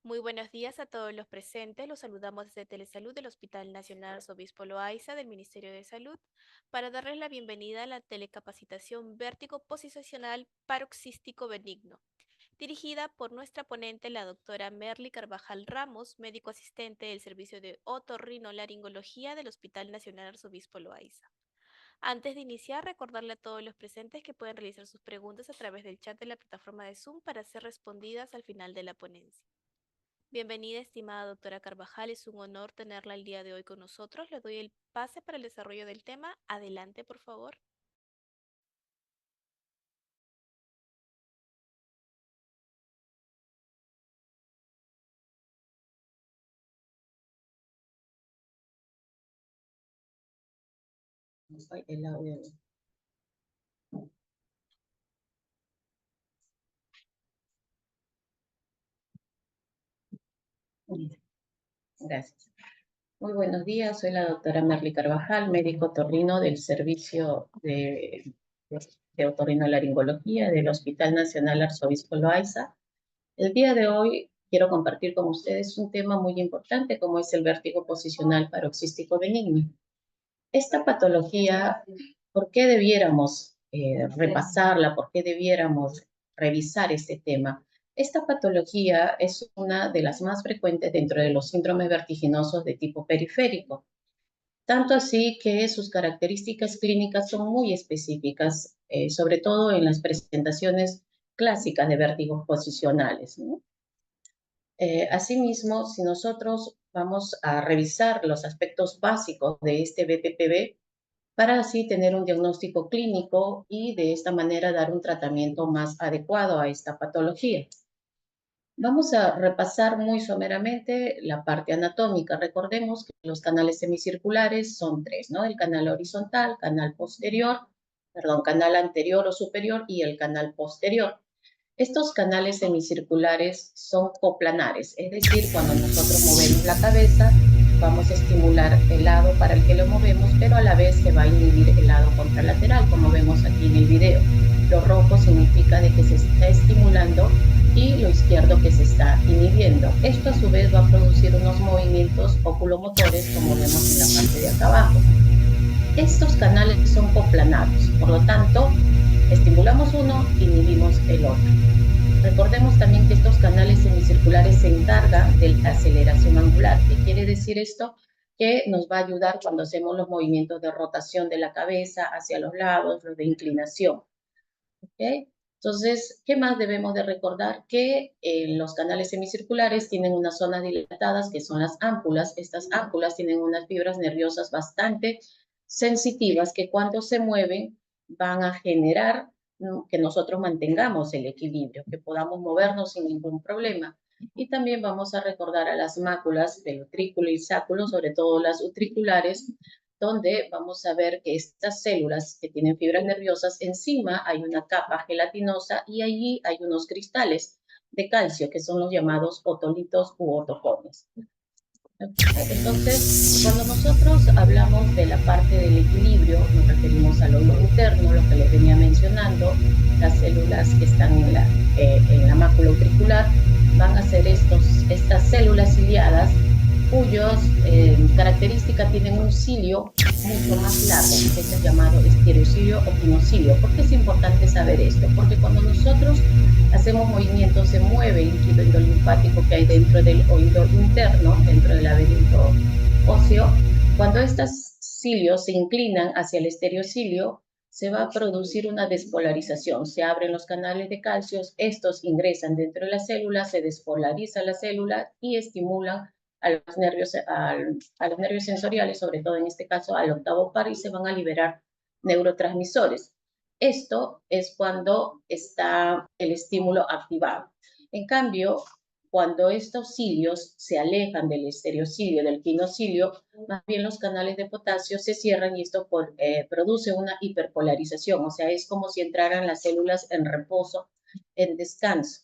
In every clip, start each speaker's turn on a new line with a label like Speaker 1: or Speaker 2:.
Speaker 1: Muy buenos días a todos los presentes. Los saludamos desde Telesalud del Hospital Nacional Arzobispo Loaiza del Ministerio de Salud para darles la bienvenida a la telecapacitación vértigo posicional paroxístico benigno, dirigida por nuestra ponente, la doctora Merly Carvajal Ramos, médico asistente del Servicio de Otorrinolaringología del Hospital Nacional Arzobispo Loaiza. Antes de iniciar, recordarle a todos los presentes que pueden realizar sus preguntas a través del chat de la plataforma de Zoom para ser respondidas al final de la ponencia. Bienvenida, estimada doctora Carvajal. Es un honor tenerla el día de hoy con nosotros. Le doy el pase para el desarrollo del tema. Adelante, por favor.
Speaker 2: Ay, el audio. Gracias. Muy buenos días, soy la doctora Merly Carvajal, médico otorrino del Servicio de Otorrinolaringología del Hospital Nacional Arzobispo Loaiza. El día de hoy quiero compartir con ustedes un tema muy importante como es el vértigo posicional paroxístico benigno. Esta patología, ¿por qué debiéramos repasarla? ¿Por qué debiéramos revisar este tema? Esta patología es una de las más frecuentes dentro de los síndromes vertiginosos de tipo periférico, tanto así que sus características clínicas son muy específicas, sobre todo en las presentaciones clásicas de vértigos posicionales, ¿no? Asimismo, si nosotros vamos a revisar los aspectos básicos de este BPPV, para así tener un diagnóstico clínico y de esta manera dar un tratamiento más adecuado a esta patología. Vamos a repasar muy someramente la parte anatómica. Recordemos que los canales semicirculares son tres, ¿no? El canal horizontal, canal anterior o superior y el canal posterior. Estos canales semicirculares son coplanares, es decir, cuando nosotros movemos la cabeza, vamos a estimular el lado para el que lo movemos, pero a la vez se va a inhibir el lado contralateral, como vemos aquí en el video. Lo rojo significa de que se está estimulando y lo izquierdo que se está inhibiendo. Esto a su vez va a producir unos movimientos oculomotores, como vemos en la parte de acá abajo. Estos canales son coplanados, por lo tanto, estimulamos uno, inhibimos el otro. Recordemos también que estos canales semicirculares se encargan de la aceleración angular. ¿Qué quiere decir esto? Que nos va a ayudar cuando hacemos los movimientos de rotación de la cabeza hacia los lados, los de inclinación. ¿Okay? Entonces, ¿qué más debemos de recordar? Que los canales semicirculares tienen unas zonas dilatadas que son las ámpulas. Estas ámpulas tienen unas fibras nerviosas bastante sensitivas que cuando se mueven van a generar que nosotros mantengamos el equilibrio, que podamos movernos sin ningún problema. Y también vamos a recordar a las máculas del utrículo y sáculo, sobre todo las utriculares, donde vamos a ver que estas células que tienen fibras nerviosas, encima hay una capa gelatinosa y allí hay unos cristales de calcio, que son los llamados otolitos u otocones. Entonces, cuando nosotros hablamos de la parte del equilibrio, nos referimos al oído interno, lo que les venía mencionando, las células que están en la mácula utricular van a ser estas células ciliadas cuyos características tienen un cilio mucho más largo, que es el llamado estereocilio o pinocilio. ¿Por qué es importante saber esto? Porque cuando nosotros hacemos movimientos, se mueve el líquido endolinfático que hay dentro del oído interno, dentro del laberinto óseo. Cuando estos cilios se inclinan hacia el estereocilio, se va a producir una despolarización. Se abren los canales de calcio, estos ingresan dentro de la célula, se despolariza la célula y estimulan a los nervios sensoriales, sobre todo en este caso al octavo par, y se van a liberar neurotransmisores. Esto es cuando está el estímulo activado. En cambio, cuando estos cilios se alejan del estereocilio, del quinocilio, más bien los canales de potasio se cierran y esto produce una hiperpolarización, o sea, es como si entraran las células en reposo, en descanso.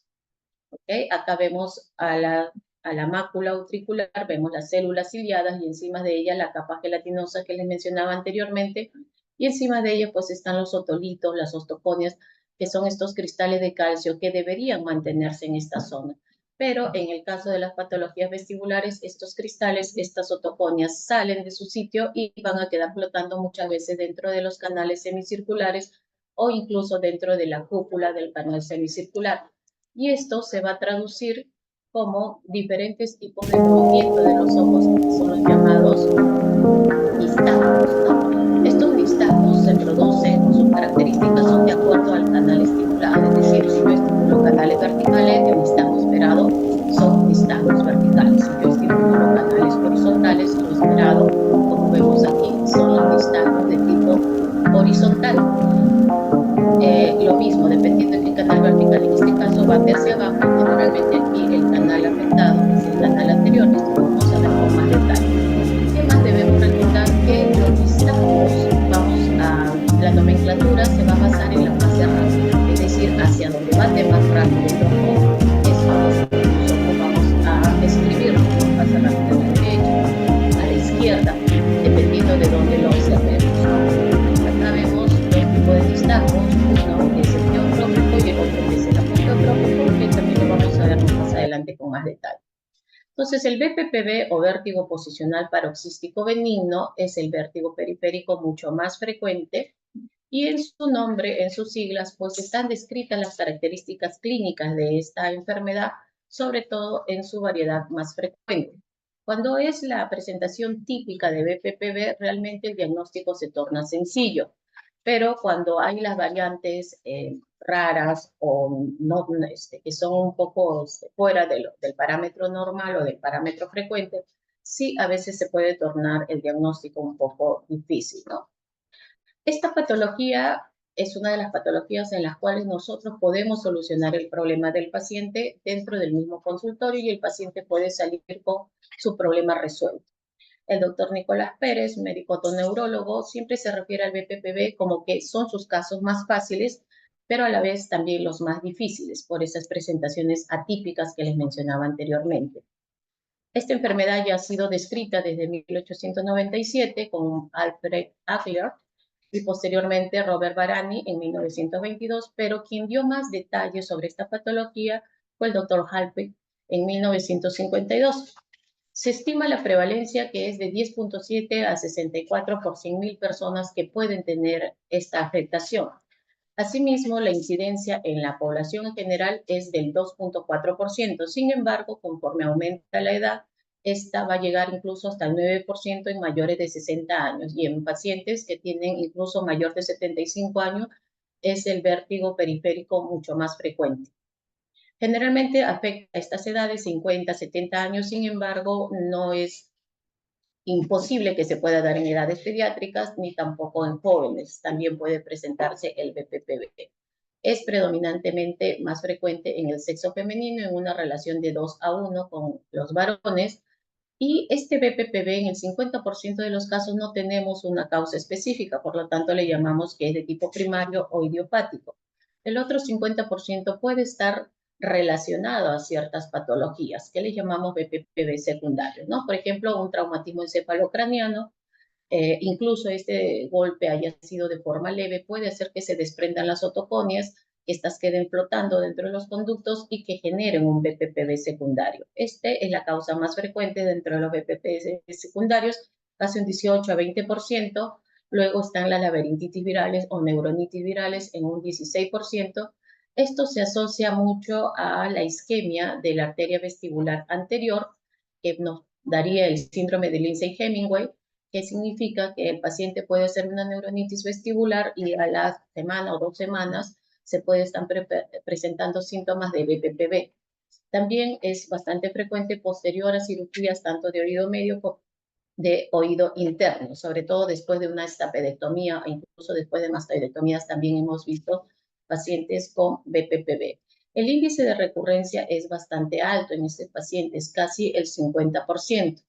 Speaker 2: ¿Okay? Acá vemos a la mácula utricular, vemos las células ciliadas y encima de ella la capa gelatinosa que les mencionaba anteriormente, y encima de ella pues están los otolitos, las ostoconias, que son estos cristales de calcio que deberían mantenerse en esta zona. pero en el caso de las patologías vestibulares, estos cristales, estas otoconias salen de su sitio y van a quedar flotando muchas veces dentro de los canales semicirculares o incluso dentro de la cúpula del canal semicircular. Y esto se va a traducir como diferentes tipos de movimiento de los ojos, que son los llamados nistagmos, ¿no? Estos nistagmos se producen o sus características son de acuerdo al canal estimulado, es decir, si yo estimulo canales verticales, el nistagmo esperado son nistagmos verticales. Si yo estimulo canales horizontales, lo esperado, como vemos aquí, son los nistagmos de tipo horizontal. Lo mismo, dependiendo de qué canal vertical en este caso va hacia abajo, generalmente aquí el canal afectado es el canal anterior, esto lo vamos a ver con más detalle. ¿Qué más debemos recordar? Que los nistagmos, la nomenclatura se va a basar en la fase rápida, es decir, hacia donde bate más rápido el ojo, eso es lo que nosotros vamos a escribir con fase rápida a la derecha, a la izquierda, dependiendo de dónde lo observemos, ¿no? Acá vemos dos tipos de nistagmos, uno que es el geotrópico y el otro que es el apogeotrópico, que también lo vamos a ver más adelante con más detalle. Entonces, el BPPV o vértigo posicional paroxístico benigno es el vértigo periférico mucho más frecuente y en su nombre, en sus siglas, pues están descritas las características clínicas de esta enfermedad, sobre todo en su variedad más frecuente. Cuando es la presentación típica de BPPV, realmente el diagnóstico se torna sencillo, pero cuando hay las variantes raras o no, que son un poco fuera del parámetro normal o del parámetro frecuente, sí a veces se puede tornar el diagnóstico un poco difícil, ¿no? Esta patología es una de las patologías en las cuales nosotros podemos solucionar el problema del paciente dentro del mismo consultorio y el paciente puede salir con su problema resuelto. El doctor Nicolás Pérez, médico otoneurólogo, siempre se refiere al BPPV como que son sus casos más fáciles, pero a la vez también los más difíciles por esas presentaciones atípicas que les mencionaba anteriormente. Esta enfermedad ya ha sido descrita desde 1897 con Alfred Adler y posteriormente Robert Barani en 1922, pero quien dio más detalles sobre esta patología fue el doctor Halpern en 1952. Se estima la prevalencia que es de 10.7 a 64 por 100.000 personas que pueden tener esta afectación. Asimismo, la incidencia en la población en general es del 2.4%. Sin embargo, conforme aumenta la edad, esta va a llegar incluso hasta el 9% en mayores de 60 años y en pacientes que tienen incluso mayor de 75 años es el vértigo periférico mucho más frecuente. Generalmente afecta a estas edades, 50, 70 años, sin embargo, no es imposible que se pueda dar en edades pediátricas ni tampoco en jóvenes. También puede presentarse el BPPV. Es predominantemente más frecuente en el sexo femenino en una relación de 2:1 con los varones y este BPPV en el 50% de los casos no tenemos una causa específica, por lo tanto le llamamos que es de tipo primario o idiopático. El otro 50% puede estar relacionado a ciertas patologías que le llamamos BPPV secundarios, ¿no? Por ejemplo, un traumatismo encefalocraniano, incluso este golpe haya sido de forma leve, puede hacer que se desprendan las otoconias, que estas queden flotando dentro de los conductos y que generen un BPPV secundario. Este es la causa más frecuente dentro de los BPPV secundarios, casi un 18 a 20%. Luego están las laberintitis virales o neuronitis virales en un 16%. Esto se asocia mucho a la isquemia de la arteria vestibular anterior, que nos daría el síndrome de Lindsay-Hemingway, que significa que el paciente puede hacer una neuronitis vestibular y a la semana o 2 semanas se puede estar presentando síntomas de BPPV. También es bastante frecuente posterior a cirugías tanto de oído medio como de oído interno, sobre todo después de una estapedectomía e incluso después de mastectomías también hemos visto pacientes con BPPV. El índice de recurrencia es bastante alto en estos pacientes, casi el 50%.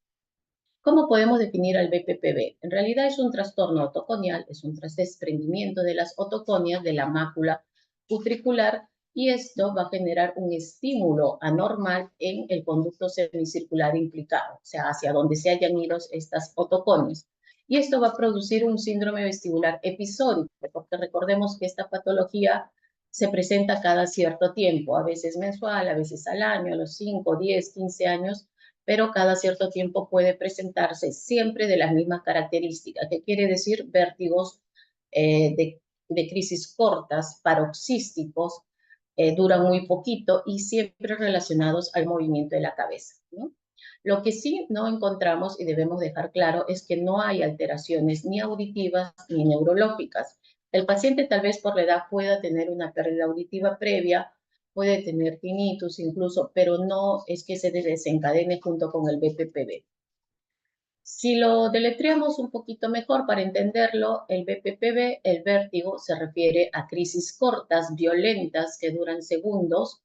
Speaker 2: ¿Cómo podemos definir al BPPV? En realidad es un trastorno otoconial, es un desprendimiento de las otoconias de la mácula utricular y esto va a generar un estímulo anormal en el conducto semicircular implicado, o sea, hacia donde se hayan ido estas otoconias. Y esto va a producir un síndrome vestibular episódico, porque recordemos que esta patología se presenta cada cierto tiempo, a veces mensual, a veces al año, a los 5, 10, 15 años, pero cada cierto tiempo puede presentarse siempre de las mismas características, que quiere decir vértigos de crisis cortas, paroxísticos, duran muy poquito y siempre relacionados al movimiento de la cabeza, ¿no? Lo que sí no encontramos y debemos dejar claro es que no hay alteraciones ni auditivas ni neurológicas. El paciente tal vez por la edad pueda tener una pérdida auditiva previa, puede tener tinnitus incluso, pero no es que se desencadene junto con el BPPV. Si lo deletreamos un poquito mejor para entenderlo, el BPPV, el vértigo, se refiere a crisis cortas, violentas, que duran segundos,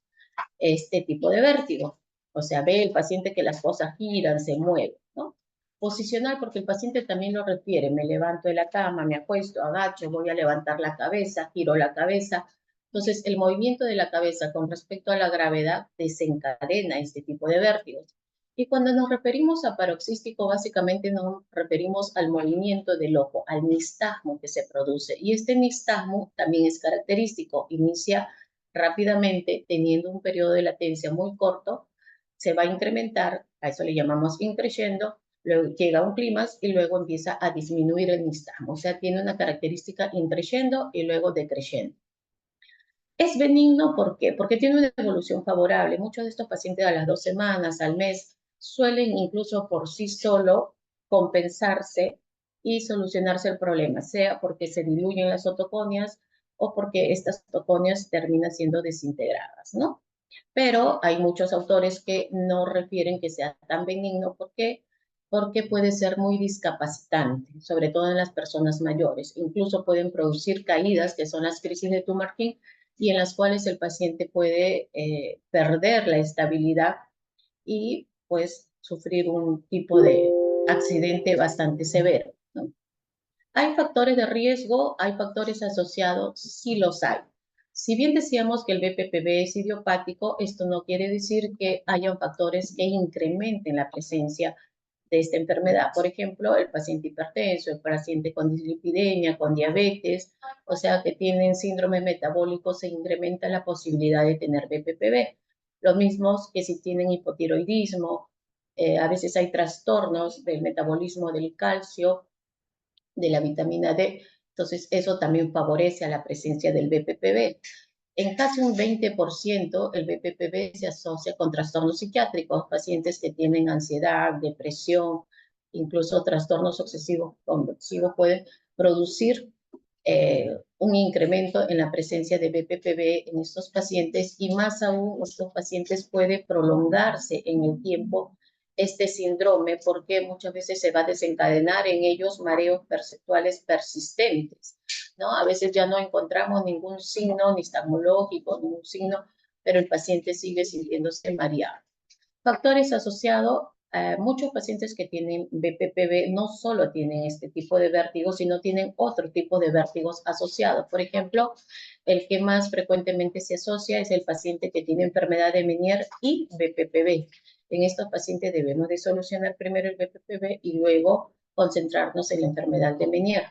Speaker 2: este tipo de vértigo. O sea, ve el paciente que las cosas giran, se mueven, ¿no? Posicional, porque el paciente también lo refiere, me levanto de la cama, me acuesto, agacho, voy a levantar la cabeza, giro la cabeza. Entonces, el movimiento de la cabeza con respecto a la gravedad desencadena este tipo de vértigos. Y cuando nos referimos a paroxístico, básicamente nos referimos al movimiento del ojo, al nistagmo que se produce. Y este nistagmo también es característico, inicia rápidamente, teniendo un periodo de latencia muy corto, se va a incrementar, a eso le llamamos increyendo, luego llega a un clímax y luego empieza a disminuir el nistagmo. O sea, tiene una característica increyendo y luego decreyendo. Es benigno, ¿por qué? Porque tiene una evolución favorable. Muchos de estos pacientes a las 2 semanas, al mes, suelen incluso por sí solo compensarse y solucionarse el problema, sea porque se diluyen las otoconias o porque estas otoconias terminan siendo desintegradas, ¿no? Pero hay muchos autores que no refieren que sea tan benigno. ¿Por qué? Porque puede ser muy discapacitante, sobre todo en las personas mayores. Incluso pueden producir caídas, que son las crisis de Tumarkin, y en las cuales el paciente puede perder la estabilidad y pues sufrir un tipo de accidente bastante severo, ¿no? ¿Hay factores de riesgo? ¿Hay factores asociados? Sí los hay. Si bien decíamos que el BPPV es idiopático, esto no quiere decir que hayan factores que incrementen la presencia de esta enfermedad. Por ejemplo, el paciente hipertenso, el paciente con dislipidemia, con diabetes, o sea, que tienen síndrome metabólico, se incrementa la posibilidad de tener BPPV. Los mismos que si tienen hipotiroidismo, a veces hay trastornos del metabolismo del calcio, de la vitamina D. Entonces, eso también favorece a la presencia del BPPV. En casi un 20%, el BPPV se asocia con trastornos psiquiátricos, pacientes que tienen ansiedad, depresión, incluso trastornos obsesivos compulsivos pueden producir un incremento en la presencia de BPPV en estos pacientes, y más aún estos pacientes puede prolongarse en el tiempo este síndrome, porque muchas veces se va a desencadenar en ellos mareos perceptuales persistentes, ¿no? A veces ya no encontramos ningún signo nistagmológico, ningún signo, pero el paciente sigue sintiéndose mareado. Factores asociados, muchos pacientes que tienen BPPV no solo tienen este tipo de vértigo, sino tienen otro tipo de vértigos asociados. Por ejemplo, el que más frecuentemente se asocia es el paciente que tiene enfermedad de Meniere y BPPV. En estos pacientes debemos de solucionar primero el BPPV y luego concentrarnos en la enfermedad de Meniere.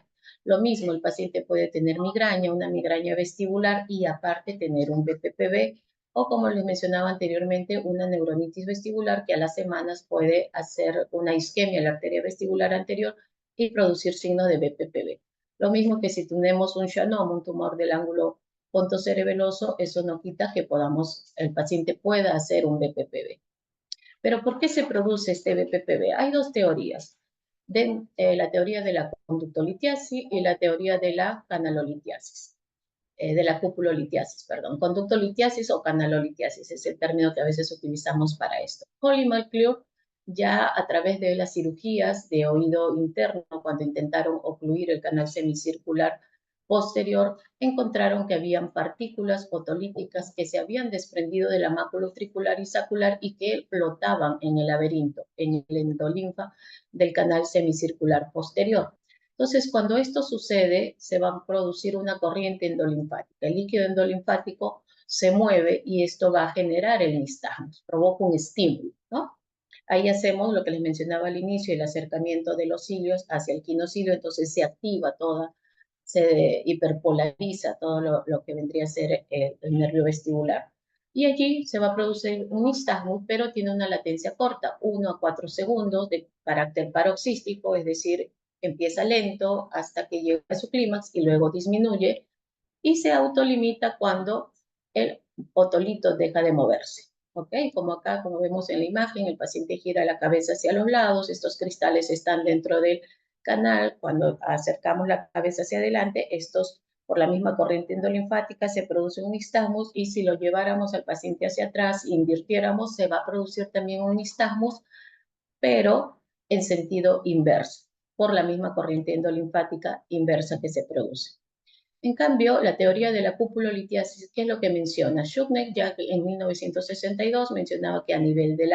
Speaker 2: Lo mismo, el paciente puede tener migraña, una migraña vestibular, y aparte tener un BPPV, o como les mencionaba anteriormente, una neuronitis vestibular que a las semanas puede hacer una isquemia en la arteria vestibular anterior y producir signos de BPPV. Lo mismo que si tenemos un Shannon, un tumor del ángulo pontocerebeloso, eso no quita que el paciente pueda hacer un BPPV. Pero ¿por qué se produce este BPPV? Hay dos teorías, la teoría de la conductolitiasis y la teoría de la canalolitiasis, de la cupulolitiasis, perdón. Conductolitiasis o canalolitiasis es el término que a veces utilizamos para esto. Hall y McClure, ya a través de las cirugías de oído interno, cuando intentaron ocluir el canal semicircular posterior, encontraron que habían partículas fotolíticas que se habían desprendido de la mácula utricular y sacular y que flotaban en el laberinto, en el endolinfa del canal semicircular posterior. Entonces, cuando esto sucede, se va a producir una corriente endolinfática. El líquido endolinfático se mueve y esto va a generar el nistagmo, provoca un estímulo, ¿no? Ahí hacemos lo que les mencionaba al inicio, el acercamiento de los cilios hacia el quinocilio, entonces se activa toda se hiperpolariza todo lo que vendría a ser el nervio vestibular. Y allí se va a producir un nistagmus, pero tiene una latencia corta, 1 a 4 segundos de carácter paroxístico, es decir, empieza lento hasta que llega a su clímax y luego disminuye y se autolimita cuando el otolito deja de moverse. ¿Ok? Como acá, como vemos en la imagen, el paciente gira la cabeza hacia los lados, estos cristales están dentro del canal, cuando acercamos la cabeza hacia adelante, estos por la misma corriente endolinfática se produce un nistagmus y si lo lleváramos al paciente hacia atrás, invirtiéramos, se va a producir también un nistagmus, pero en sentido inverso, por la misma corriente endolinfática inversa que se produce. En cambio, la teoría de la cupulolitiasis, ¿qué es lo que menciona? Schucknecht ya en 1962 mencionaba que a nivel de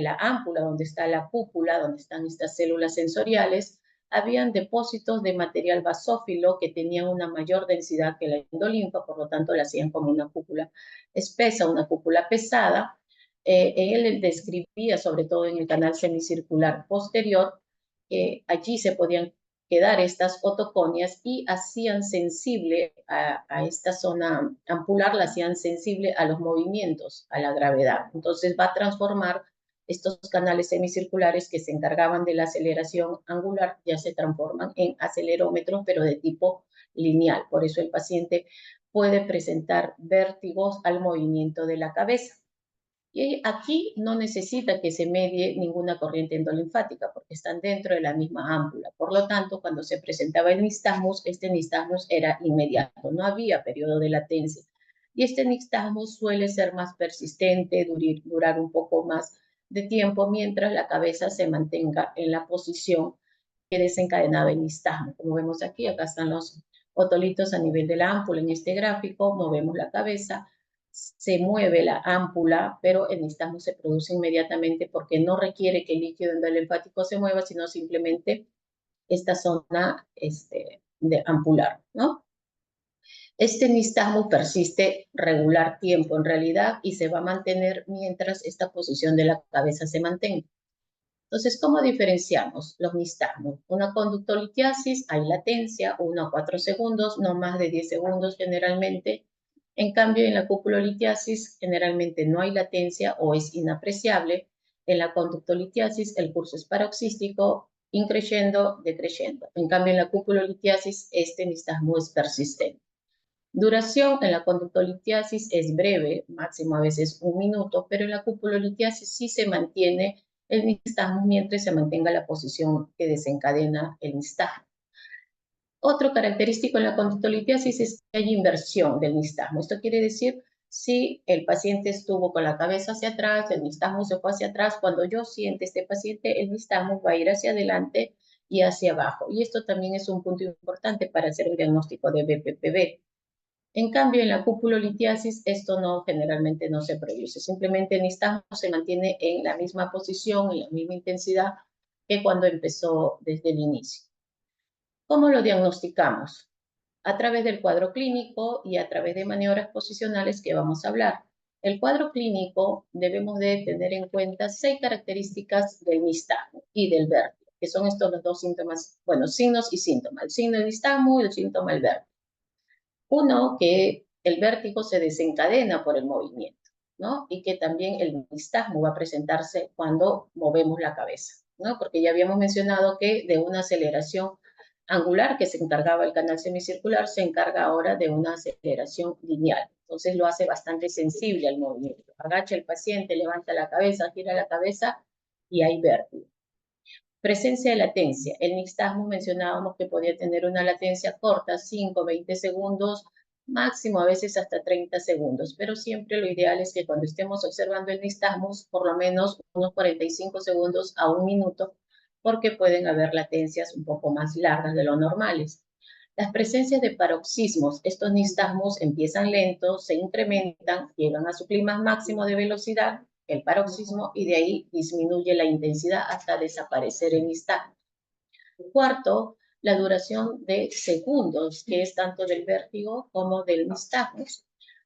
Speaker 2: la ámpula, donde está la cúpula, donde están estas células sensoriales, habían depósitos de material basófilo que tenían una mayor densidad que la endolinfa, por lo tanto la hacían como una cúpula espesa, una cúpula pesada. Él describía, sobre todo en el canal semicircular posterior, que allí se podían quedar estas otoconias y hacían sensible a esta zona ampular, la hacían sensible a los movimientos, a la gravedad. Entonces va a transformar estos canales semicirculares que se encargaban de la aceleración angular, ya se transforman en acelerómetros, pero de tipo lineal. Por eso el paciente puede presentar vértigos al movimiento de la cabeza. Y aquí no necesita que se medie ninguna corriente endolinfática porque están dentro de la misma ámpula. Por lo tanto, cuando se presentaba el nistagmus, este nistagmus era inmediato, no había periodo de latencia. Y este nistagmus suele ser más persistente, durar un poco más de tiempo mientras la cabeza se mantenga en la posición que desencadenaba el nistagmus. Como vemos aquí, acá están los otolitos a nivel de la ámpula en este gráfico, movemos la cabeza, se mueve la ámpula, pero el nistagmo se produce inmediatamente porque no requiere que el líquido endolinfático se mueva, sino simplemente esta zona de ampular, ¿no? Este nistagmo persiste regular tiempo en realidad y se va a mantener mientras esta posición de la cabeza se mantenga. Entonces, ¿cómo diferenciamos los nistagmos? Una conductolitiasis, hay latencia, 1 a 4 segundos, no más de 10 segundos generalmente. En cambio, en la cupulolitiasis generalmente no hay latencia o es inapreciable. En la conductolitiasis el curso es paroxístico, increyendo, decreyendo. En cambio, en la cupulolitiasis este nistagmo es persistente. Duración en la conductolitiasis es breve, máximo a veces 1 minuto, pero en la cupulolitiasis sí se mantiene el nistagmo mientras se mantenga la posición que desencadena el nistagmo. Otro característico en la conductolitiasis es que hay inversión del nistagmo. Esto quiere decir, si el paciente estuvo con la cabeza hacia atrás, el nistagmo se fue hacia atrás, cuando yo siente este paciente, el nistagmo va a ir hacia adelante y hacia abajo. Y esto también es un punto importante para hacer un diagnóstico de BPPV. En cambio, en la cupulolitiasis esto generalmente no se produce. Simplemente el nistagmo se mantiene en la misma posición, en la misma intensidad que cuando empezó desde el inicio. ¿Cómo lo diagnosticamos? A través del cuadro clínico y a través de maniobras posicionales que vamos a hablar. El cuadro clínico debemos de tener en cuenta 6 características del nistagmo y del vértigo, que son estos los dos síntomas, bueno, signos y síntomas. El signo del nistagmo y el síntoma del vértigo. Uno, que el vértigo se desencadena por el movimiento, ¿no? Y que también el nistagmo va a presentarse cuando movemos la cabeza, ¿no? Porque ya habíamos mencionado que de una aceleración angular que se encargaba el canal semicircular, se encarga ahora de una aceleración lineal. Entonces lo hace bastante sensible al movimiento. Agacha el paciente, levanta la cabeza, gira la cabeza y hay vértigo. Presencia de latencia. El nistagmo mencionábamos que podía tener una latencia corta, 5, 20 segundos, máximo a veces hasta 30 segundos, pero siempre lo ideal es que cuando estemos observando el nistagmo, por lo menos unos 45 segundos a 1 minuto, porque pueden haber latencias un poco más largas de lo normales. Las presencias de paroxismos, estos nistagmos empiezan lentos, se incrementan, llegan a su clima máximo de velocidad, el paroxismo, y de ahí disminuye la intensidad hasta desaparecer el nistagmo. Cuarto, la duración de segundos, que es tanto del vértigo como del nistagmo.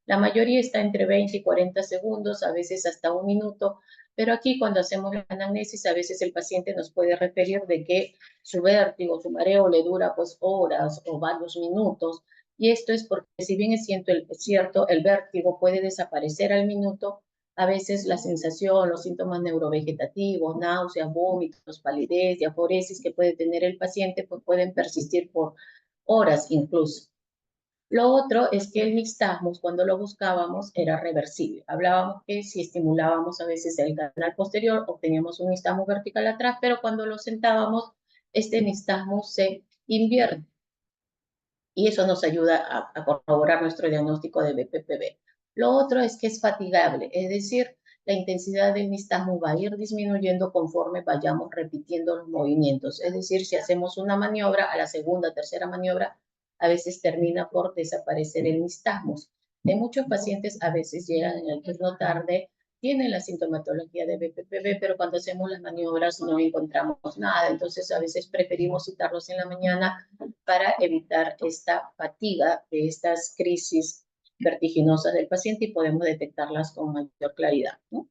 Speaker 2: La mayoría está entre 20 y 40 segundos, a veces hasta 1 minuto, Pero aquí cuando hacemos la anamnesis, a veces el paciente nos puede referir de que su vértigo, su mareo le dura pues horas o varios minutos. Y esto es porque si bien es cierto, el vértigo puede desaparecer al minuto, a veces la sensación, los síntomas neurovegetativos, náuseas, vómitos, palidez, diaforesis que puede tener el paciente, pues pueden persistir por horas incluso. Lo otro es que el nixtagmus, cuando lo buscábamos, era reversible. Hablábamos que si estimulábamos a veces el canal posterior, obteníamos un nixtagmus vertical atrás, pero cuando lo sentábamos, este nixtagmus se invierte. Y eso nos ayuda a corroborar nuestro diagnóstico de BPPV. Lo otro es que es fatigable, es decir, la intensidad del nixtagmus va a ir disminuyendo conforme vayamos repitiendo los movimientos. Es decir, si hacemos una maniobra, a la segunda, tercera maniobra, a veces termina por desaparecer el nixtagmus. En muchos pacientes a veces llegan en el turno tarde, tienen la sintomatología de BPPV, pero cuando hacemos las maniobras no encontramos nada. Entonces a veces preferimos citarlos en la mañana para evitar esta fatiga de estas crisis vertiginosas del paciente y podemos detectarlas con mayor claridad, ¿no?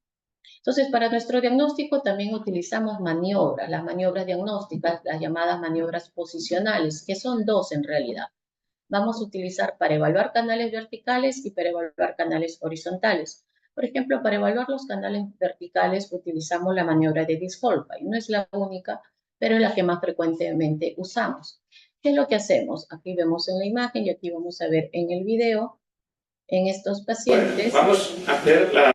Speaker 2: Entonces, para nuestro diagnóstico también utilizamos maniobras, las maniobras diagnósticas, las llamadas maniobras posicionales, que son dos en realidad. Vamos a utilizar para evaluar canales verticales y para evaluar canales horizontales. Por ejemplo, para evaluar los canales verticales utilizamos la maniobra de Disculpa, y no es la única, pero es la que más frecuentemente usamos. ¿Qué es lo que hacemos? Aquí vemos en la imagen y aquí vamos a ver en el video, en estos pacientes. Bueno, vamos a hacer la...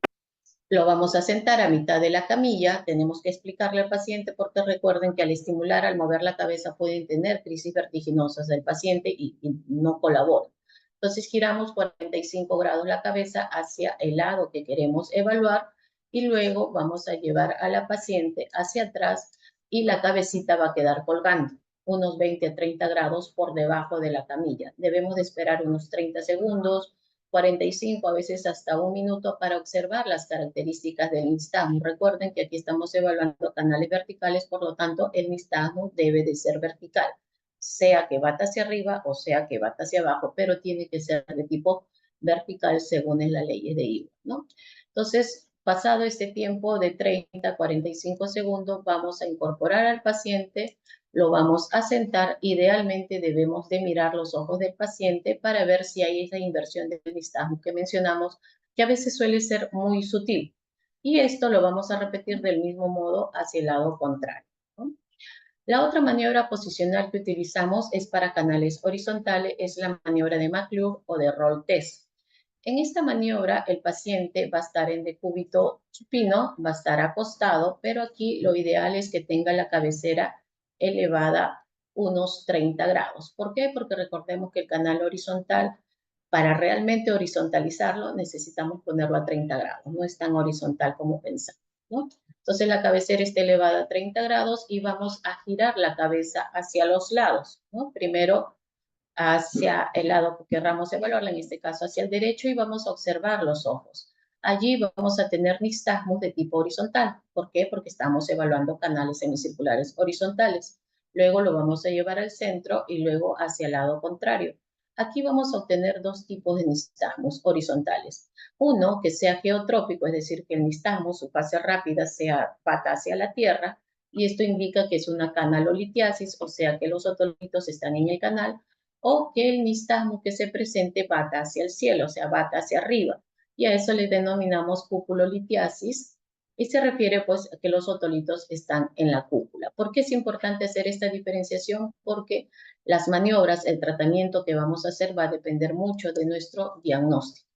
Speaker 2: Lo vamos a sentar a mitad de la camilla. Tenemos que explicarle al paciente porque recuerden que al estimular, al mover la cabeza, pueden tener crisis vertiginosas del paciente y no colabora. Entonces giramos 45 grados la cabeza hacia el lado que queremos evaluar y luego vamos a llevar a la paciente hacia atrás y la cabecita va a quedar colgando unos 20 a 30 grados por debajo de la camilla. Debemos de esperar unos 30 segundos, 45, a veces hasta un minuto para observar las características del nixtagmus. Recuerden que aquí estamos evaluando canales verticales, por lo tanto el nixtagmus debe de ser vertical, sea que bata hacia arriba o sea que bata hacia abajo, pero tiene que ser de tipo vertical según es la ley de Iber, ¿no? Entonces, pasado este tiempo de 30 a 45 segundos, vamos a incorporar al paciente, lo vamos a sentar. Idealmente debemos de mirar los ojos del paciente para ver si hay esa inversión del nixtagmus que mencionamos, que a veces suele ser muy sutil. Y esto lo vamos a repetir del mismo modo hacia el lado contrario, ¿no? La otra maniobra posicional que utilizamos es para canales horizontales, es la maniobra de McClure o de Roll Test. En esta maniobra, el paciente va a estar en decúbito supino, va a estar acostado, pero aquí lo ideal es que tenga la cabecera elevada unos 30 grados. ¿Por qué? Porque recordemos que el canal horizontal, para realmente horizontalizarlo, necesitamos ponerlo a 30 grados. No es tan horizontal como pensamos, ¿no? Entonces la cabecera está elevada a 30 grados y vamos a girar la cabeza hacia los lados, ¿no? Primero hacia el lado que querramos evaluarla, en este caso hacia el derecho, y vamos a observar los ojos. Allí vamos a tener nixtagmus de tipo horizontal. ¿Por qué? Porque estamos evaluando canales semicirculares horizontales. Luego lo vamos a llevar al centro y luego hacia el lado contrario. Aquí vamos a obtener dos tipos de nixtagmus horizontales. Uno que sea geotrópico, es decir, que el nixtagmus, su fase rápida, sea pata hacia la tierra, y esto indica que es una canalolitiasis, o sea que los otolitos están en el canal, o que el nixtagmus que se presente bata hacia el cielo, o sea, bata hacia arriba. Y a eso le denominamos cúpulolitiasis y se refiere pues a que los otolitos están en la cúpula. ¿Por qué es importante hacer esta diferenciación? Porque las maniobras, el tratamiento que vamos a hacer va a depender mucho de nuestro diagnóstico.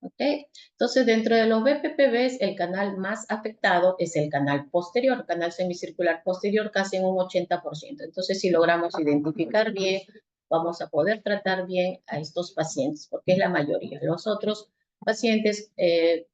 Speaker 2: ¿Okay? Entonces, dentro de los BPPVs, el canal más afectado es el canal posterior, canal semicircular posterior, casi en un 80%. Entonces, si logramos identificar bien, vamos a poder tratar bien a estos pacientes, porque es la mayoría. Los otros pacientes,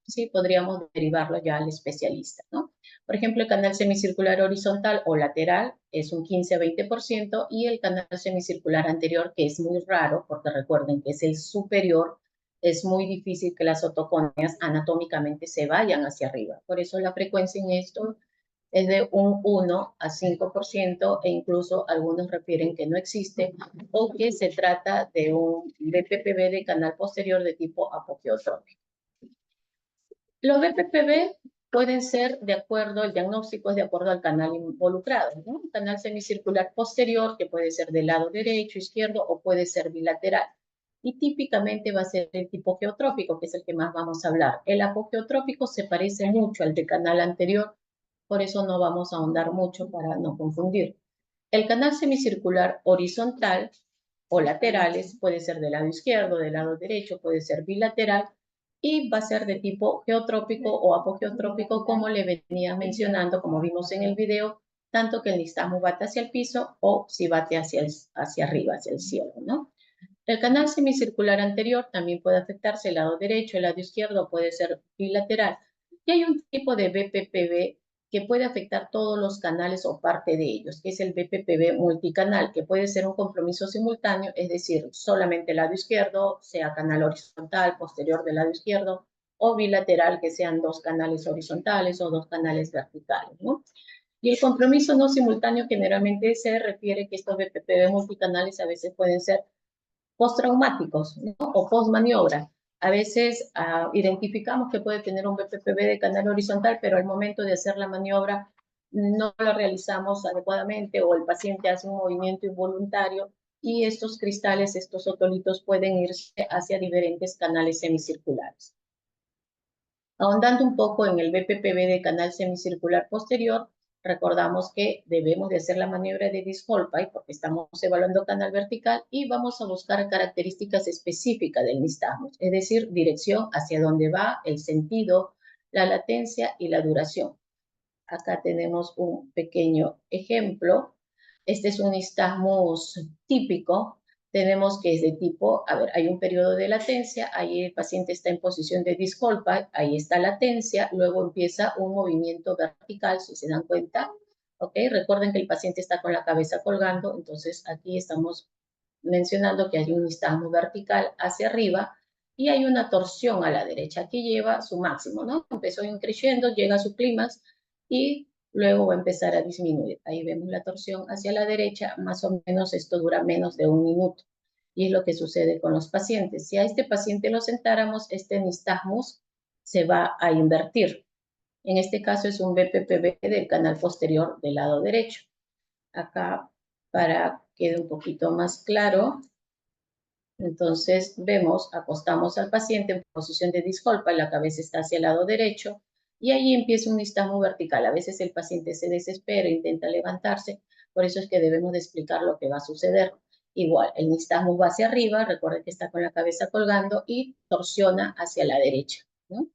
Speaker 2: sí podríamos derivarlo ya al especialista, ¿no? Por ejemplo, el canal semicircular horizontal o lateral es un 15 a 20% y el canal semicircular anterior, que es muy raro, porque recuerden que es el superior, es muy difícil que las otoconias anatómicamente se vayan hacia arriba. Por eso la frecuencia en esto es de un 1 a 5% e incluso algunos refieren que no existe o que se trata de un BPPV de canal posterior de tipo apogeotrópico. Los BPPV pueden ser de acuerdo, el diagnóstico es de acuerdo al canal involucrado, ¿no? Un canal semicircular posterior que puede ser del lado derecho, izquierdo o puede ser bilateral. Y típicamente va a ser el tipo geotrópico, que es el que más vamos a hablar. El apogeotrópico se parece mucho al de canal anterior, por eso no vamos a ahondar mucho para no confundir. El canal semicircular horizontal o laterales puede ser del lado izquierdo, del lado derecho, puede ser bilateral y va a ser de tipo geotrópico o apogeotrópico, como le venía mencionando, como vimos en el video, tanto que el nistagmo bate hacia el piso o si bate hacia arriba, hacia el cielo, ¿no? El canal semicircular anterior también puede afectarse el lado derecho, el lado izquierdo puede ser bilateral. Y hay un tipo de BPPV que puede afectar todos los canales o parte de ellos, que es el BPPV multicanal, que puede ser un compromiso simultáneo, es decir, solamente el lado izquierdo, sea canal horizontal, posterior del lado izquierdo, o bilateral, que sean dos canales horizontales o dos canales verticales, ¿no? Y el compromiso no simultáneo generalmente se refiere que estos BPPV multicanales a veces pueden ser postraumáticos, ¿no? O postmaniobra. A veces identificamos que puede tener un BPPV de canal horizontal, pero al momento de hacer la maniobra no lo realizamos adecuadamente o el paciente hace un movimiento involuntario y estos cristales, estos otolitos pueden irse hacia diferentes canales semicirculares. Ahondando un poco en el BPPV de canal semicircular posterior, recordamos que debemos de hacer la maniobra de Disc-Holpay porque estamos evaluando canal vertical y vamos a buscar características específicas del nistagmus, es decir, dirección hacia dónde va, el sentido, la latencia y la duración. Acá tenemos un pequeño ejemplo. Este es un nistagmus típico. Tenemos que es de tipo, a ver, hay un periodo de latencia, ahí el paciente está en posición de Disc-Holpay, ahí está latencia, luego empieza un movimiento vertical, si se dan cuenta, ¿ok? Recuerden que el paciente está con la cabeza colgando, entonces aquí estamos mencionando que hay un nistagmus vertical hacia arriba y hay una torsión a la derecha. Aquí lleva su máximo, ¿no? Empezó creciendo, llega a su clímax y luego va a empezar a disminuir. Ahí vemos la torsión hacia la derecha, más o menos esto dura menos de 1 minuto. Y es lo que sucede con los pacientes. Si a este paciente lo sentáramos, este nistagmus se va a invertir. En este caso es un BPPV del canal posterior del lado derecho. Acá, para que quede un poquito más claro, entonces vemos, acostamos al paciente en posición de Disc-Holpay, la cabeza está hacia el lado derecho y ahí empieza un nistagmo vertical. A veces el paciente se desespera, intenta levantarse, por eso es que debemos de explicar lo que va a suceder. Igual, el nistagmo va hacia arriba, recuerden que está con la cabeza colgando y torsiona hacia la derecha, ¿no?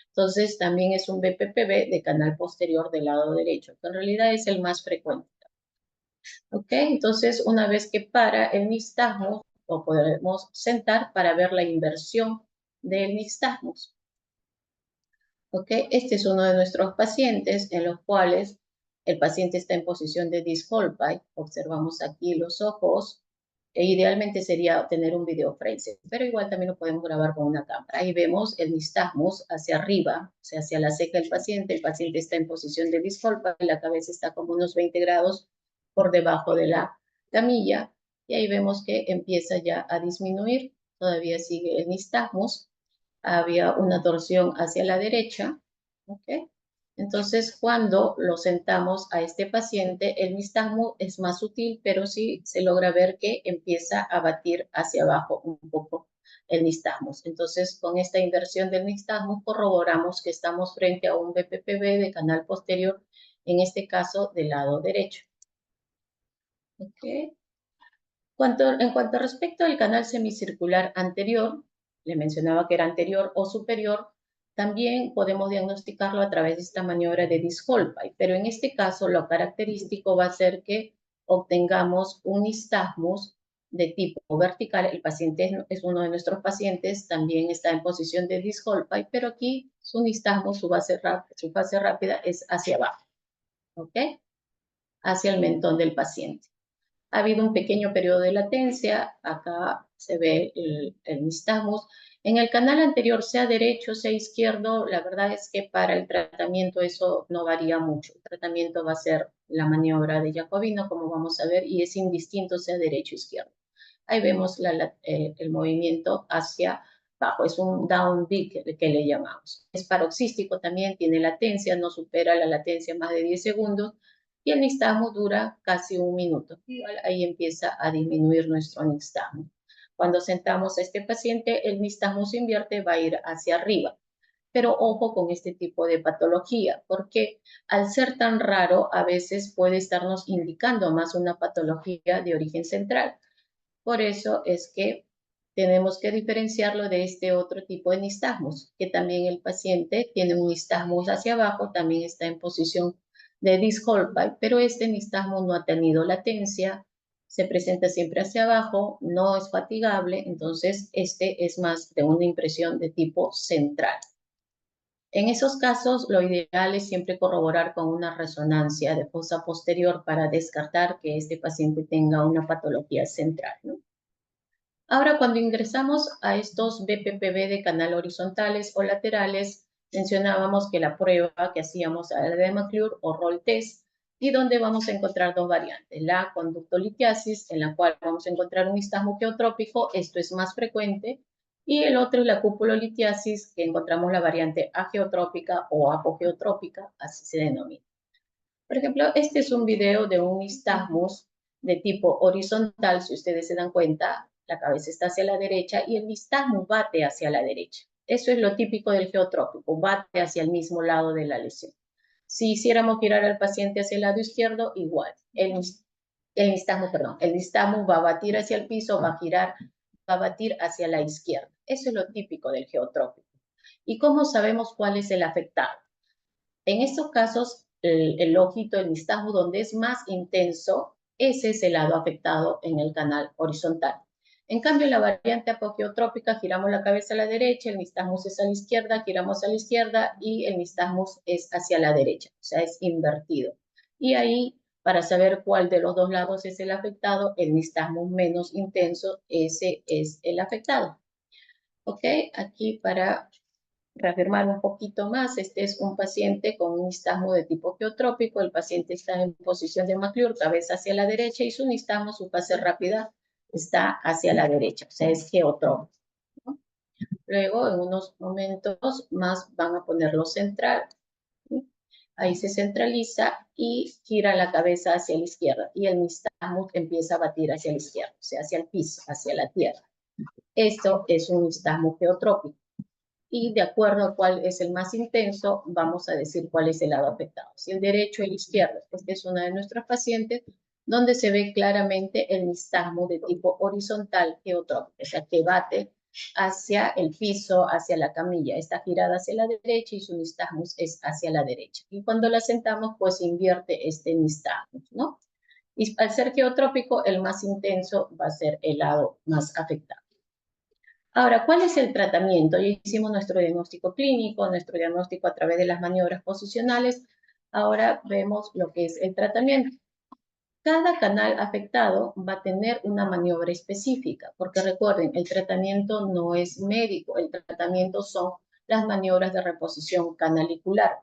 Speaker 2: Entonces también es un BPPV de canal posterior del lado derecho, que en realidad es el más frecuente. ¿Ok? Entonces, una vez que para el nistagmus, lo podemos sentar para ver la inversión del nistagmus. ¿Ok? Este es uno de nuestros pacientes en los cuales el paciente está en posición de Disc-Holpay. Observamos aquí los ojos. E idealmente sería tener un video frame, pero igual también lo podemos grabar con una cámara. Ahí vemos el nistagmus hacia arriba, o sea, hacia la ceja del paciente. El paciente está en posición de Disc-Holpay, la cabeza está como unos 20 grados por debajo de la camilla. Y ahí vemos que empieza ya a disminuir. Todavía sigue el nistagmus. Había una torsión hacia la derecha, ¿ok? Entonces, cuando lo sentamos a este paciente, el nistagmo es más sutil, pero sí se logra ver que empieza a batir hacia abajo un poco el nistagmus. Entonces, con esta inversión del nistagmus corroboramos que estamos frente a un BPPV de canal posterior, en este caso del lado derecho. ¿Ok? En cuanto respecto al canal semicircular anterior, le mencionaba que era anterior o superior, también podemos diagnosticarlo a través de esta maniobra de Disc-Holpay, pero en este caso lo característico va a ser que obtengamos un nistagmus de tipo vertical. El paciente es uno de nuestros pacientes, también está en posición de Disc-Holpay, pero aquí su nistagmus, su fase rápida es hacia abajo, ¿ok? Hacia el mentón del paciente. Ha habido un pequeño periodo de latencia, acá se ve el nistagmus. En el canal anterior, sea derecho, sea izquierdo, la verdad es que para el tratamiento eso no varía mucho. El tratamiento va a ser la maniobra de Jacobino, como vamos a ver, y es indistinto sea derecho o izquierdo. Ahí vemos el movimiento bajo, es un down peak que le llamamos. Es paroxístico también, tiene latencia, no supera la latencia más de 10 segundos y el nixtasmo dura casi un minuto. Igual ahí empieza a disminuir nuestro nixtasmo. Cuando sentamos a este paciente, el nixtasmo se invierte, va a ir hacia arriba. Pero ojo con este tipo de patología, porque al ser tan raro, a veces puede estarnos indicando más una patología de origen central. Por eso es que tenemos que diferenciarlo de este otro tipo de nistagmos, que también el paciente tiene un nistagmus hacia abajo, también está en posición de Disc-Holbein, pero este nistagmo no ha tenido latencia, se presenta siempre hacia abajo, no es fatigable, entonces este es más de una impresión de tipo central. En esos casos, lo ideal es siempre corroborar con una resonancia de fosa posterior para descartar que este paciente tenga una patología central, ¿no? Ahora, cuando ingresamos a estos BPPV de canal horizontales o laterales, mencionábamos que la prueba que hacíamos era de McClure o Roll Test, y donde vamos a encontrar dos variantes, la conductolitiasis, en la cual vamos a encontrar un nistagmo geotrópico, esto es más frecuente, y el otro es la cupulolitiasis, que encontramos la variante ageotrópica o apogeotrópica, así se denomina. Por ejemplo, este es un video de un nistagmus de tipo horizontal. Si ustedes se dan cuenta, la cabeza está hacia la derecha y el nistagmus bate hacia la derecha. Eso es lo típico del geotrópico, bate hacia el mismo lado de la lesión. Si hiciéramos girar al paciente hacia el lado izquierdo, igual. El nistagmus va a batir hacia el piso, va a girar, va a batir hacia la izquierda. Eso es lo típico del geotrópico. ¿Y cómo sabemos cuál es el afectado? En estos casos, el ojito, el nistagmo, donde es más intenso, ese es el lado afectado en el canal horizontal. En cambio, la variante apogeotrópica, giramos la cabeza a la derecha, el nistagmus es a la izquierda, giramos a la izquierda y el nistagmus es hacia la derecha, o sea, es invertido. Y ahí, para saber cuál de los dos lados es el afectado, el nistagmus menos intenso, ese es el afectado. ¿Ok? Aquí para reafirmar un poquito más, este es un paciente con un nistagmo de tipo geotrópico, el paciente está en posición de McClure, cabeza hacia la derecha y su nistagmo, su fase rápida, está hacia la derecha, o sea, es geotrópico, ¿no? Luego, en unos momentos más, van a ponerlo central, ¿sí? Ahí se centraliza y gira la cabeza hacia la izquierda y el nistagmo empieza a batir hacia la izquierda, o sea, hacia el piso, hacia la tierra. Esto es un nistagmo geotrópico. Y de acuerdo a cuál es el más intenso, vamos a decir cuál es el lado afectado, si el derecho o el izquierdo. Esta es una de nuestras pacientes donde se ve claramente el nistagmo de tipo horizontal geotrópico, o sea, que bate hacia el piso, hacia la camilla. Está girada hacia la derecha y su nistagmo es hacia la derecha. Y cuando la sentamos, pues invierte este nistagmo, ¿no? Y al ser geotrópico, el más intenso va a ser el lado más afectado. Ahora, ¿cuál es el tratamiento? Ya hicimos nuestro diagnóstico clínico, nuestro diagnóstico a través de las maniobras posicionales. Ahora vemos lo que es el tratamiento. Cada canal afectado va a tener una maniobra específica, porque recuerden, el tratamiento no es médico, el tratamiento son las maniobras de reposición canalicular,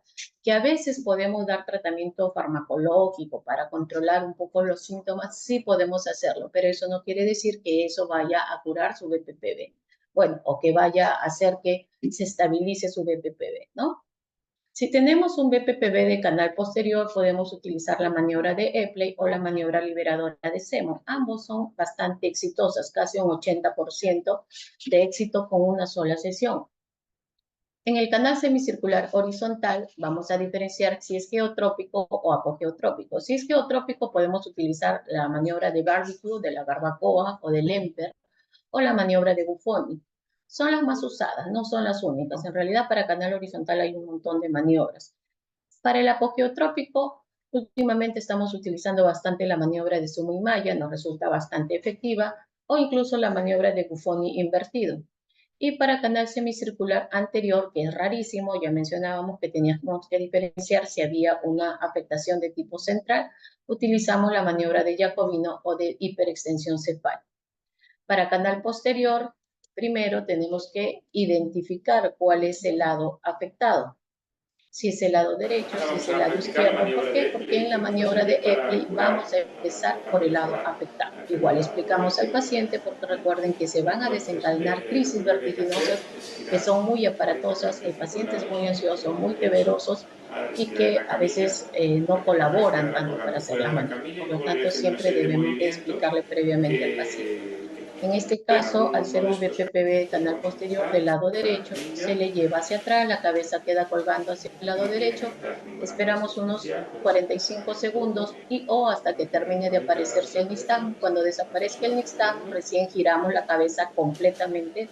Speaker 2: que a veces podemos dar tratamiento farmacológico para controlar un poco los síntomas, sí podemos hacerlo, pero eso no quiere decir que eso vaya a curar su BPPV, bueno, o que vaya a hacer que se estabilice su BPPV, ¿no? Si tenemos un BPPV de canal posterior, podemos utilizar la maniobra de Epley o la maniobra liberadora de Seymour. Ambos son bastante exitosas, casi un 80% de éxito con una sola sesión. En el canal semicircular horizontal vamos a diferenciar si es geotrópico o apogeotrópico. Si es geotrópico, podemos utilizar la maniobra de barbecue, de la barbacoa o del Lemper, o la maniobra de Buffoni. Son las más usadas, no son las únicas. En realidad, para canal horizontal hay un montón de maniobras. Para el apogeotrópico, últimamente estamos utilizando bastante la maniobra de Sumo y Maya, nos resulta bastante efectiva, o incluso la maniobra de Buffoni invertido. Y para canal semicircular anterior, que es rarísimo, ya mencionábamos que teníamos que diferenciar si había una afectación de tipo central, utilizamos la maniobra de Jacobino o de hiperextensión cefálica. Para canal posterior, primero tenemos que identificar cuál es el lado afectado. si es el lado derecho,
Speaker 3: Ahora
Speaker 2: si es
Speaker 3: vamos
Speaker 2: el
Speaker 3: a
Speaker 2: lado
Speaker 3: practicar la
Speaker 2: izquierdo. ¿Por
Speaker 3: maniobra
Speaker 2: qué?
Speaker 3: de
Speaker 2: Porque en la
Speaker 3: Epley.
Speaker 2: maniobra de
Speaker 3: Para
Speaker 2: Epley
Speaker 3: curar
Speaker 2: vamos a empezar
Speaker 3: o
Speaker 2: por el lado
Speaker 3: mejorar
Speaker 2: afectado.
Speaker 3: la
Speaker 2: Igual
Speaker 3: enfermedad o
Speaker 2: explicamos al
Speaker 3: el
Speaker 2: paciente porque recuerden que se van a
Speaker 3: Entonces,
Speaker 2: desencadenar
Speaker 3: lo
Speaker 2: crisis
Speaker 3: primero que hay que hacer
Speaker 2: vertiginosas
Speaker 3: es
Speaker 2: que
Speaker 3: girar
Speaker 2: son muy
Speaker 3: la cabeza
Speaker 2: aparatosas, el
Speaker 3: 45
Speaker 2: paciente es
Speaker 3: grados
Speaker 2: muy
Speaker 3: hacia el
Speaker 2: ansioso,
Speaker 3: lado
Speaker 2: muy
Speaker 3: derecho.
Speaker 2: temerosos
Speaker 3: Ahora
Speaker 2: y
Speaker 3: estirar
Speaker 2: que
Speaker 3: la
Speaker 2: a
Speaker 3: camilla
Speaker 2: veces no
Speaker 3: para que la cabeza
Speaker 2: colaboran
Speaker 3: quede
Speaker 2: tanto para
Speaker 3: colgando
Speaker 2: hacer
Speaker 3: fuera
Speaker 2: la
Speaker 3: de la
Speaker 2: maniobra.
Speaker 3: camilla y
Speaker 2: Por lo
Speaker 3: luego le voy a
Speaker 2: tanto,
Speaker 3: hacer una
Speaker 2: siempre
Speaker 3: serie de
Speaker 2: debemos de
Speaker 3: movimientos
Speaker 2: explicarle previamente al paciente. En
Speaker 3: que
Speaker 2: este
Speaker 3: tengan
Speaker 2: caso, al
Speaker 3: uno
Speaker 2: ser
Speaker 3: de
Speaker 2: un
Speaker 3: estos
Speaker 2: BPPV canal
Speaker 3: vamos a
Speaker 2: posterior del
Speaker 3: empezar
Speaker 2: lado
Speaker 3: con la
Speaker 2: derecho,
Speaker 3: camilla
Speaker 2: se le lleva hacia atrás, la cabeza queda colgando hacia el lado
Speaker 3: no tiene que
Speaker 2: derecho,
Speaker 3: necesitar ninguna
Speaker 2: esperamos
Speaker 3: anestesia
Speaker 2: unos
Speaker 3: especial, puede ser
Speaker 2: 45
Speaker 3: masaje poco,
Speaker 2: segundos y o hasta que
Speaker 3: mantener
Speaker 2: termine de
Speaker 3: 40 grados
Speaker 2: aparecerse
Speaker 3: la
Speaker 2: el
Speaker 3: cabeza
Speaker 2: nistagmo. Cuando
Speaker 3: hasta
Speaker 2: desaparezca
Speaker 3: su
Speaker 2: el
Speaker 3: lado
Speaker 2: nistagmo,
Speaker 3: izquierdo,
Speaker 2: recién giramos la cabeza completamente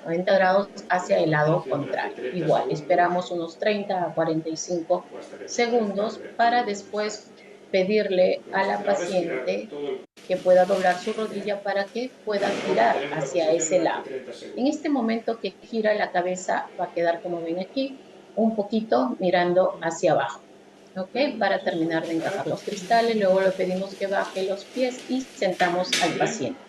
Speaker 2: 90 grados hacia el lado
Speaker 3: ejercicio durante
Speaker 2: contrario.
Speaker 3: 30
Speaker 2: Igual,
Speaker 3: segundos
Speaker 2: esperamos unos 30 a 45
Speaker 3: o hasta que desaparezca el
Speaker 2: segundos para
Speaker 3: vértigo
Speaker 2: después
Speaker 3: constante.
Speaker 2: pedirle
Speaker 3: Lo que
Speaker 2: a
Speaker 3: vamos a
Speaker 2: la
Speaker 3: hacer ahora es girar
Speaker 2: paciente
Speaker 3: todo el
Speaker 2: que pueda doblar su
Speaker 3: cuerpo, ¿eh?
Speaker 2: rodilla para que pueda
Speaker 3: Luego
Speaker 2: girar
Speaker 3: mantenemos la
Speaker 2: hacia
Speaker 3: posición
Speaker 2: ese
Speaker 3: durante
Speaker 2: lado.
Speaker 3: 30
Speaker 2: En
Speaker 3: segundos.
Speaker 2: este momento que gira la cabeza va a quedar, como ven aquí, un poquito mirando hacia abajo. ¿Ok? Para
Speaker 3: Vamos a
Speaker 2: terminar de
Speaker 3: soltar.
Speaker 2: encajar los cristales, luego le pedimos que baje los pies y sentamos al
Speaker 3: Bien,
Speaker 2: paciente.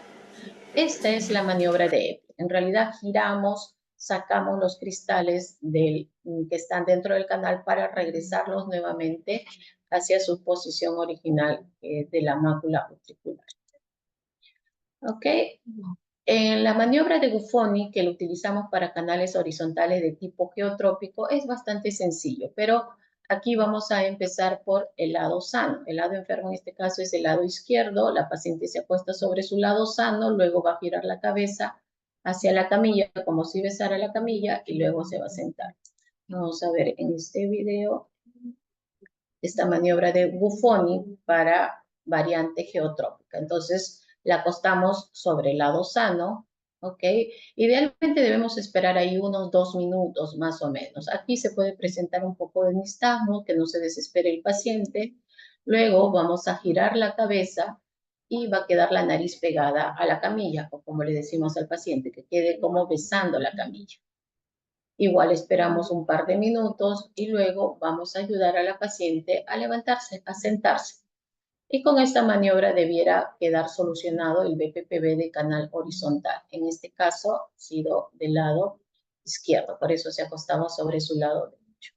Speaker 2: Esta
Speaker 3: perfecto.
Speaker 2: es la maniobra de Epley. En realidad giramos, sacamos los cristales que están dentro del canal para regresarlos nuevamente hacia su posición original de la mácula utricular. ¿Ok? En la maniobra de Buffoni, que lo utilizamos para canales horizontales de tipo geotrópico, es bastante sencillo, pero aquí vamos a empezar por el lado sano. El lado enfermo en este caso es el lado izquierdo. La paciente se acuesta sobre su lado sano, luego va a girar la cabeza hacia la camilla, como si besara la camilla, y luego se va a sentar. Vamos a ver en este video esta maniobra de Buffoni para variante geotrópica. Entonces, la acostamos sobre el lado sano, ¿ok? Idealmente debemos esperar ahí unos 2 minutos más o menos. Aquí se puede presentar un poco de nistagmo, que no se desespere el paciente. Luego vamos a girar la cabeza y va a quedar la nariz pegada a la camilla, o como le decimos al paciente, que quede como besando la camilla. Igual esperamos un par de minutos y luego vamos a ayudar a la paciente a levantarse, a sentarse. Y con esta maniobra debiera quedar solucionado el BPPV de canal horizontal. En este caso, ha sido del lado izquierdo, por eso se acostaba sobre su lado derecho.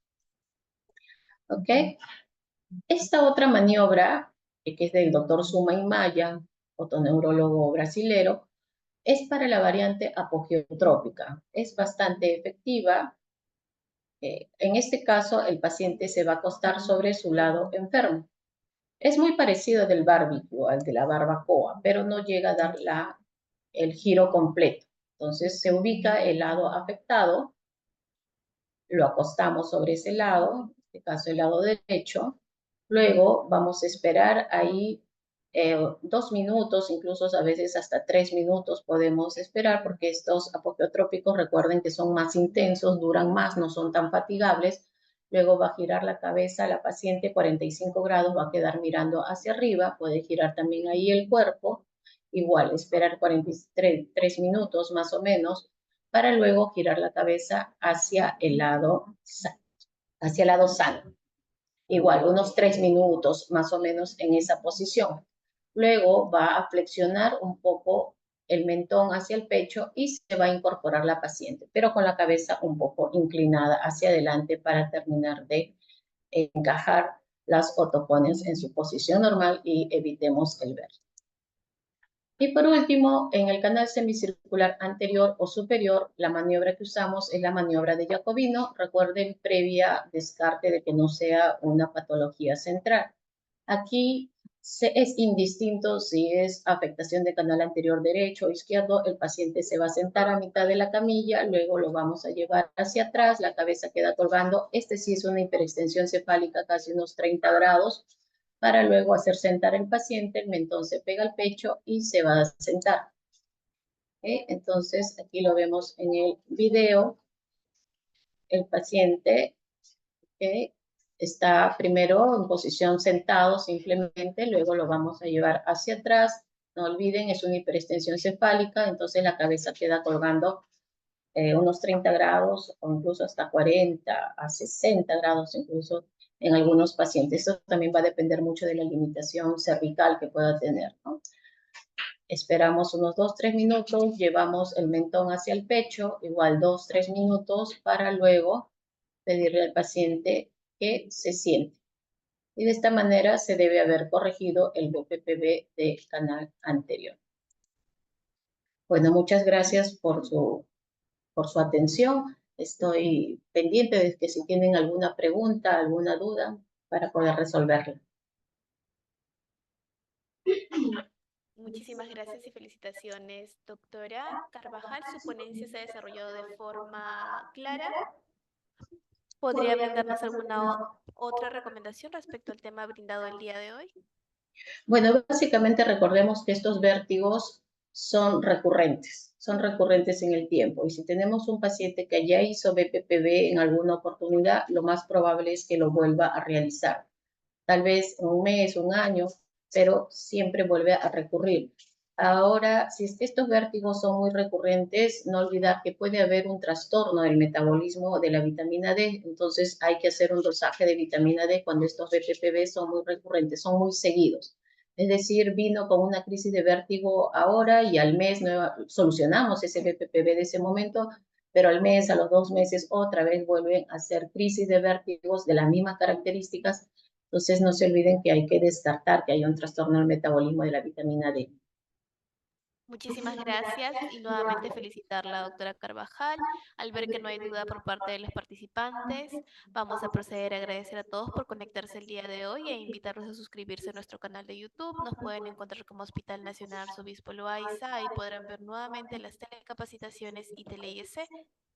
Speaker 2: ¿Ok? Esta otra maniobra, que es del doctor Suma otoneurólogo brasilero, es para la variante apogeotrópica. Es bastante efectiva. En este caso, el paciente se va a acostar sobre su lado enfermo. Es muy parecido del barbecue, al de la barbacoa, pero no llega a dar el giro completo. Entonces, se ubica el lado afectado, lo acostamos sobre ese lado, en este caso el lado derecho. Luego vamos a esperar ahí 2 minutos, incluso a veces hasta 3 minutos podemos esperar, porque estos apogeotrópicos, recuerden que son más intensos, duran más, no son tan fatigables. Luego va a girar la cabeza la paciente 45 grados, va a quedar mirando hacia arriba, puede girar también ahí el cuerpo, igual esperar 43 minutos más o menos, para luego girar la cabeza hacia el lado sano. Igual, unos 3 minutos más o menos en esa posición. Luego va a flexionar un poco el mentón hacia el pecho y se va a incorporar la paciente, pero con la cabeza un poco inclinada hacia adelante para terminar de encajar las otocones en su posición normal y evitemos el vértigo. Y por último, en el canal semicircular anterior o superior, la maniobra que usamos es la maniobra de Jacobino. Recuerden, previa descarte de que no sea una patología central. Aquí es indistinto si es afectación de canal anterior derecho o izquierdo. El paciente se va a sentar a mitad de la camilla, luego lo vamos a llevar hacia atrás, la cabeza queda colgando. Este sí es una hiperextensión cefálica, casi unos 30 grados, para luego hacer sentar al paciente, el mentón se pega al pecho y se va a sentar. Entonces, aquí lo vemos en el video, el paciente está primero en posición sentado simplemente, luego lo vamos a llevar hacia atrás. No olviden, es una hiperextensión cefálica, entonces la cabeza queda colgando unos 30 grados o incluso hasta 40 a 60 grados incluso en algunos pacientes. Esto también va a depender mucho de la limitación cervical que pueda tener, ¿no? Esperamos unos 2-3 minutos, llevamos el mentón hacia el pecho, igual 2-3 minutos para luego pedirle al paciente que se siente. Y de esta manera se debe haber corregido el BPPV del canal anterior. Bueno, muchas gracias por su atención. Estoy pendiente de que si tienen alguna pregunta, alguna duda, para poder resolverla.
Speaker 1: Muchísimas gracias y felicitaciones, doctora Carvajal. Su ponencia se ha desarrollado de forma clara. ¿Podría brindarnos alguna otra recomendación respecto al tema brindado el día de hoy?
Speaker 2: Bueno, básicamente recordemos que estos vértigos son recurrentes en el tiempo. Y si tenemos un paciente que ya hizo BPPV en alguna oportunidad, lo más probable es que lo vuelva a realizar. Tal vez en un mes, un año, pero siempre vuelve a recurrir. Ahora, si es que estos vértigos son muy recurrentes, no olvidar que puede haber un trastorno del metabolismo de la vitamina D, entonces hay que hacer un dosaje de vitamina D cuando estos BPPV son muy recurrentes, son muy seguidos. Es decir, vino con una crisis de vértigo ahora y al mes solucionamos ese BPPV de ese momento, pero al mes, a los 2 meses, otra vez vuelven a hacer crisis de vértigos de las mismas características. Entonces, no se olviden que hay que descartar que haya un trastorno del metabolismo de la vitamina D.
Speaker 1: Muchísimas gracias y nuevamente felicitarla, doctora Carvajal. Al ver que no hay duda por parte de los participantes, vamos a proceder a agradecer a todos por conectarse el día de hoy e invitarlos a suscribirse a nuestro canal de YouTube. Nos pueden encontrar como Hospital Nacional Arzobispo Loaiza. Ahí podrán ver nuevamente las telecapacitaciones y tele-IEC.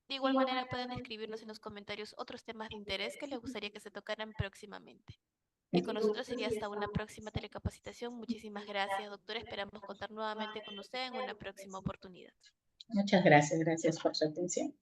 Speaker 1: De igual manera, pueden escribirnos en los comentarios otros temas de interés que les gustaría que se tocaran próximamente. Y con nosotros sería hasta una próxima telecapacitación. Muchísimas gracias, doctora. Esperamos contar nuevamente con usted en una próxima oportunidad.
Speaker 2: Muchas gracias por su atención.